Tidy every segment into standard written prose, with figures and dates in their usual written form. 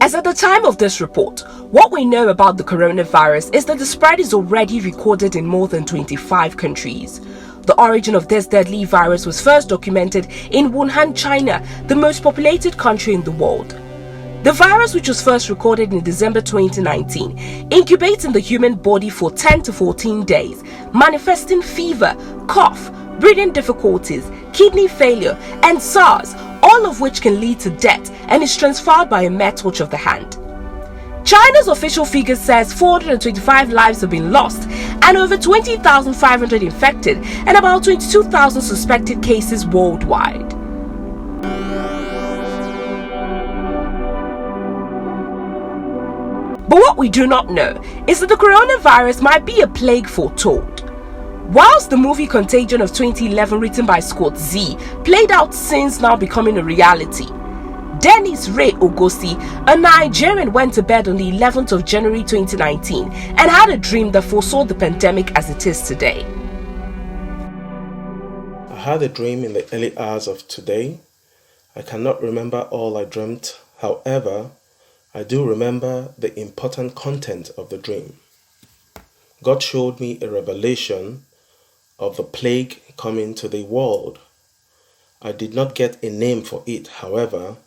As at the time of this report, what we know about the coronavirus is that the spread is already recorded in more than 25 countries. The origin of this deadly virus was first documented in Wuhan, China, the most populated country in the world. The virus, which was first recorded in December 2019, incubates in the human body for 10 to 14 days, manifesting fever, cough, breathing difficulties, kidney failure, and SARS, all of which can lead to death and is transferred by a mere touch of the hand. China's official figure says 425 lives have been lost and over 20,500 infected and about 22,000 suspected cases worldwide. But what we do not know is that the coronavirus might be a plague foretold. Whilst the movie Contagion of 2011, written by Scott Z, played out scenes now becoming a reality, Denis Ray Ogosi, a Nigerian, went to bed on the 11th of January 2019 and had a dream that foresaw the pandemic as it is today. I had a dream in the early hours of today. I cannot remember all I dreamt. However, I do remember the important content of the dream. God showed me a revelation of the plague coming to the world. I did not get a name for it, however,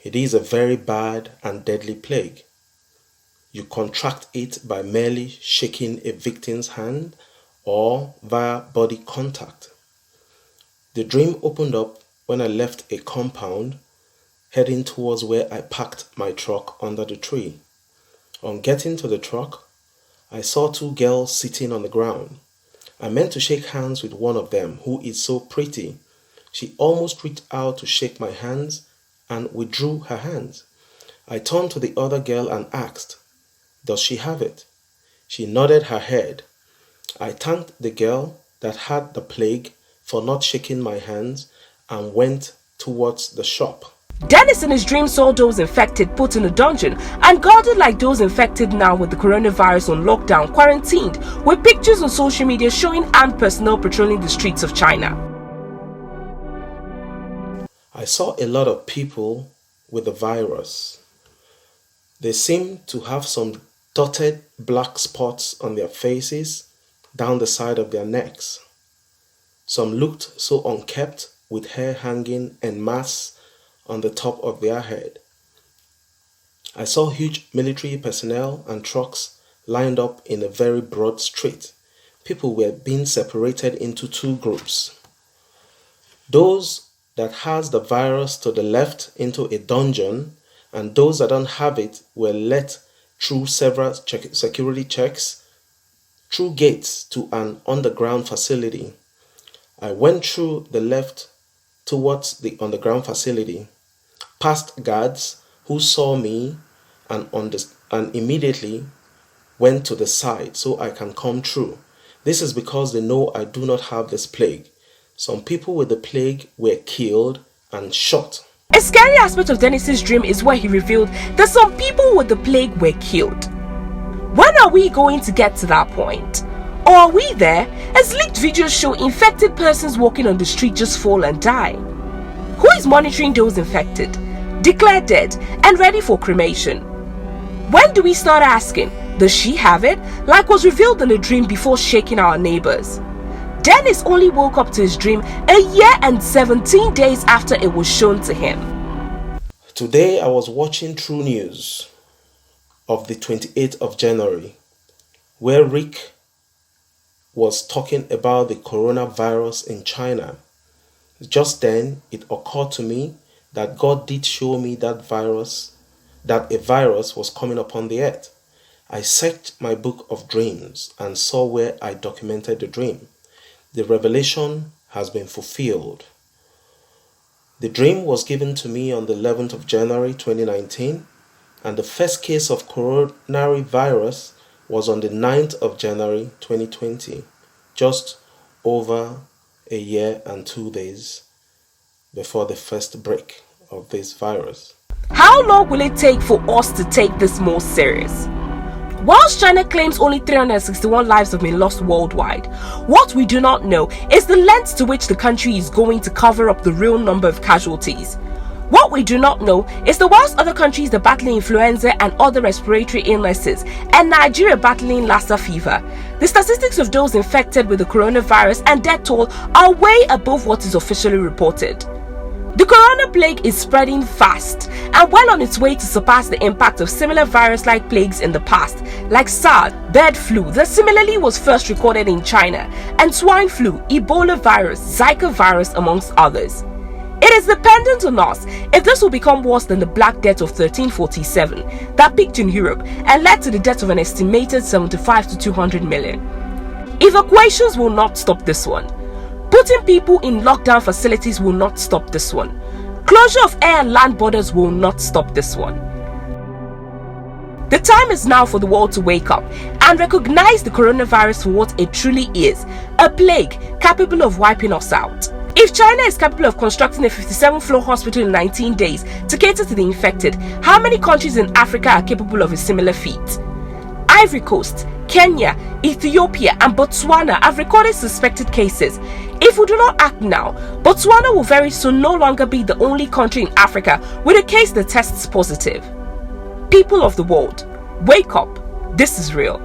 it is a very bad and deadly plague. You contract it by merely shaking a victim's hand or via body contact. The dream opened up when I left a compound heading towards where I parked my truck under the tree. On getting to the truck, I saw two girls sitting on the ground. I meant to shake hands with one of them, who is so pretty. She almost reached out to shake my hands and withdrew her hands. I turned to the other girl and asked, "Does she have it?" She nodded her head. I thanked the girl that had the plague for not shaking my hands and went towards the shop. Dennis in his dream saw those infected put in a dungeon and guarded like those infected now with the coronavirus on lockdown, quarantined, with pictures on social media showing armed personnel patrolling the streets of China. I saw a lot of people with the virus. They seemed to have some dotted black spots on their faces, down the side of their necks. Some looked so unkempt, with hair hanging en masse on the top of their head. I saw huge military personnel and trucks lined up in a very broad street. People were being separated into two groups. Those that has the virus to the left into a dungeon, and those that don't have it were let through several security checks through gates to an underground facility. I went through the left towards the underground facility, past guards who saw me and immediately went to the side so I can come through. This is because they know I do not have this plague. Some people with the plague were killed and shot. A scary aspect of Dennis's dream is where he revealed that some people with the plague were killed. When are we going to get to that point? Or are we there, as leaked videos show infected persons walking on the street just fall and die? Who is monitoring those infected, declared dead, and ready for cremation? When do we start asking, does she have it, like was revealed in a dream before shaking our neighbors? Dennis only woke up to his dream a year and 17 days after it was shown to him. Today I was watching True News of the 28th of January, where Rick was talking about the coronavirus in China. Just then, it occurred to me that God did show me that a virus was coming upon the earth. I searched my book of dreams and saw where I documented the dream. The revelation has been fulfilled. The dream was given to me on the 11th of January 2019, and the first case of coronavirus was on the 9th of January 2020, just over a year and 2 days before the first break of this virus. How long will it take for us to take this more serious? Whilst China claims only 361 lives have been lost worldwide, what we do not know is the length to which the country is going to cover up the real number of casualties. What we do not know is that whilst other countries are battling influenza and other respiratory illnesses, and Nigeria battling Lassa fever, the statistics of those infected with the coronavirus and death toll are way above what is officially reported. The corona plague is spreading fast and well on its way to surpass the impact of similar virus-like plagues in the past, like SARS, bird flu that similarly was first recorded in China, and swine flu, Ebola virus, Zika virus, amongst others. It is dependent on us if this will become worse than the Black Death of 1347 that peaked in Europe and led to the death of an estimated 75 to 200 million. Evacuations will not stop this one. Putting people in lockdown facilities will not stop this one. Closure of air and land borders will not stop this one. The time is now for the world to wake up and recognize the coronavirus for what it truly is, a plague capable of wiping us out. If China is capable of constructing a 57-floor hospital in 19 days to cater to the infected, how many countries in Africa are capable of a similar feat? Ivory Coast, Kenya, Ethiopia and Botswana have recorded suspected cases. If we do not act now, Botswana will very soon no longer be the only country in Africa with a case that tests positive. People of the world, wake up. This is real.